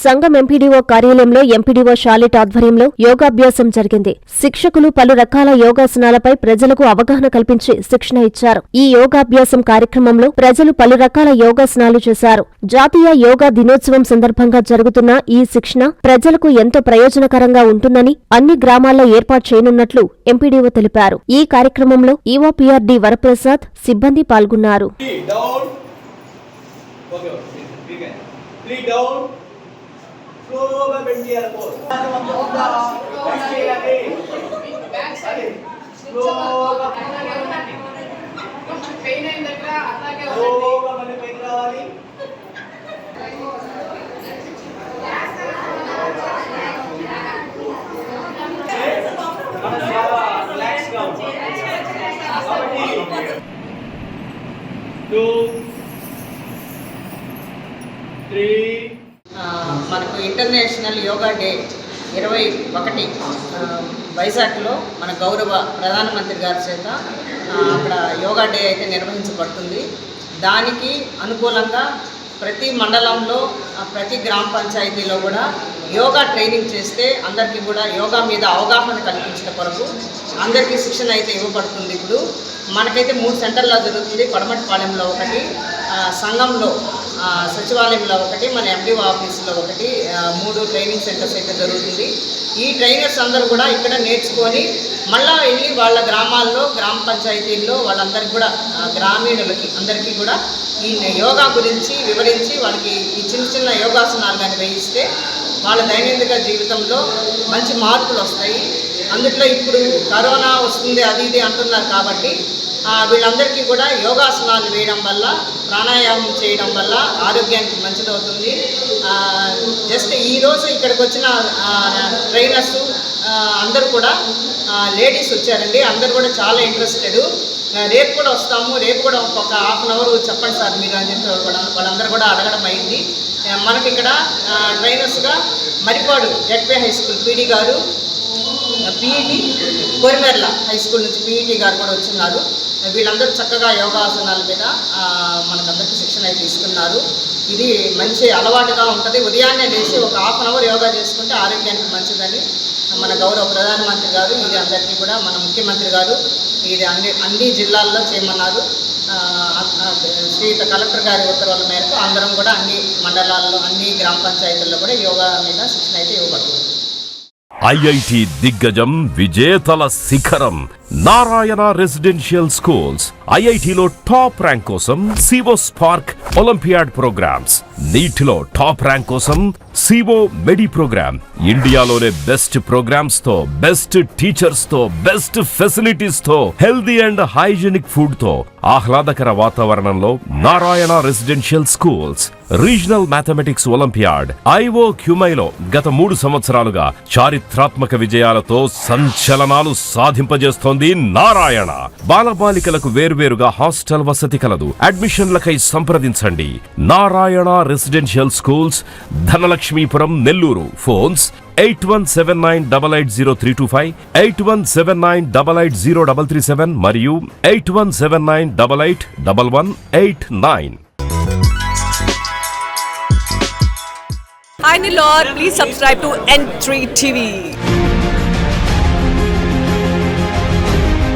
సంఘం ఎంపీడీఓ కార్యాలయంలో ఎంపీడీఓ షాలిట్ ఆధ్వర్యంలో యోగాభ్యాసం జరిగింది. శిక్షకులు పలు రకాల యోగాసనాలపై ప్రజలకు అవగాహన కల్పించి శిక్షణ ఇచ్చారు. ఈ యోగాభ్యాసం కార్యక్రమంలో ప్రజలు పలు రకాల యోగాసనాలు చేశారు. జాతీయ యోగా దినోత్సవం సందర్భంగా జరుగుతున్న ఈ శిక్షణ ప్రజలకు ఎంతో ప్రయోజనకరంగా ఉంటుందని అన్ని గ్రామాల్లో ఏర్పాటు చేయనున్నట్లు ఎంపీడీఓ తెలిపారు. ఈ కార్యక్రమంలో ఈవోపీఆర్డీ వరప్రసాద్ సిబ్బంది పాల్గొన్నారు. మనకు ఇంటర్నేషనల్ యోగా డే 21 వైజాగ్లో మన గౌరవ ప్రధానమంత్రి గారి చేత అక్కడ యోగా డే అయితే నిర్వహించబడుతుంది. దానికి అనుకూలంగా ప్రతి మండలంలో ప్రతి గ్రామ పంచాయతీలో కూడా యోగా ట్రైనింగ్ చేస్తే అందరికీ కూడా యోగా మీద అవగాహన కల్పించిన కొరకు అందరికీ శిక్షణ అయితే ఇవ్వబడుతుంది. ఇప్పుడు మనకైతే 3 సెంటర్లో జరుగుతుంది. పడమటిపాలెంలో ఒకటి, సంఘంలో సచివాలయంలో ఒకటి, మన ఎండిఓ ఆఫీసులో ఒకటి, 3 ట్రైనింగ్ సెంటర్స్ అయితే జరుగుతుంది. ఈ ట్రైనర్స్ అందరూ కూడా ఇక్కడ నేర్చుకొని మళ్ళా వెళ్ళి వాళ్ళ గ్రామాల్లో గ్రామ పంచాయతీల్లో వాళ్ళందరికీ కూడా గ్రామీణులకి అందరికీ కూడా ఈ యోగా గురించి వివరించి వాళ్ళకి ఈ చిన్న చిన్న యోగాసనాలు కానీ వేయిస్తే వాళ్ళ దైనందిక జీవితంలో మంచి మార్పులు వస్తాయి. అందుట్లో ఇప్పుడు కరోనా వస్తుంది అది ఇది అంటున్నారు కాబట్టి వీళ్ళందరికీ కూడా యోగాసనాలు వేయడం వల్ల, ప్రాణాయామం చేయడం వల్ల ఆరోగ్యానికి మంచిదవుతుంది. జస్ట్ ఈరోజు ఇక్కడికి వచ్చిన ట్రైనర్స్ అందరూ కూడా లేడీస్ వచ్చారండి. అందరూ కూడా చాలా ఇంట్రెస్టెడ్. రేపు కూడా వస్తాము, రేపు కూడా ఒక హాఫ్ అన్ అవర్ చెప్పండి సార్ మీరు అని చెప్పి వాళ్ళందరూ కూడా అడగడం అయింది. మనకి ఇక్కడ ట్రైనర్స్గా Maripadu ZP high school PD గారు, పీఈటీ కోరిమెర్ల హై స్కూల్ నుంచి పీఈటీ గారు కూడా వచ్చిన్నారు. వీళ్ళందరూ చక్కగా యోగాసనాల మీద మనకందరికీ శిక్షణ అయితే ఇస్తున్నారు. ఇది మంచి అలవాటుగా ఉంటుంది. ఉదయాన్నే లేచి ఒక హాఫ్ అన్ అవర్ యోగా చేసుకుంటే ఆరోగ్యానికి మంచిదని మన గౌరవ ప్రధానమంత్రి గారు, ఇది అందరికీ కూడా మన ముఖ్యమంత్రి గారు ఇది అన్ని జిల్లాల్లో చేయమన్నారు. శ్రీయుత కలెక్టర్ గారి ఉత్తర్వుల మేరకు అందరం కూడా అన్ని మండలాల్లో అన్ని గ్రామ పంచాయతీల్లో కూడా యోగా మీద శిక్షణ అయితే ఇవ్వబడుతుంది. ఐఐటి దిగ్గజం విజేతల శిఖరం నారాయణ రెసిడెన్షియల్ స్కూల్స్. ఐఐటిలో టాప్ ర్యాంక్ కోసం సివో స్పార్క్ ఒలింపియాడ్ ప్రోగ్రామ్స్, నీటిలో టాప్ ర్యాంక్ కోసం సివో మెడి ప్రోగ్రామ్. ఇండియాలోనే బెస్ట్ ప్రోగ్రామ్స్ తో, బెస్ట్ టీచర్స్ తో, బెస్ట్ ఫెసిలిటీస్ తో, హెల్దీ అండ్ హైజీనిక్ ఫుడ్ తో, ఆహ్లాదకర వాతావరణంలో Narayana residential schools. Regional mathematics olympiad ఐఓ క్యూమైలో గత 3 సంవత్సరాలుగా చారిత్రాత్మక విజయాలతో సంచలనాలు సాధింపజేస్తోంది నారాయణ. బాలబాలికలకు వేర్వేరుగా హాస్టల్ వసతి కలదు. అడ్మిషన్లకై సంప్రదించండి. Narayana residential schools, Dhanalakshmipuram, Nellore. Phones 8179880325, 8179880337 మరియు 8179881189. Hi Nilor, please subscribe to N3 TV.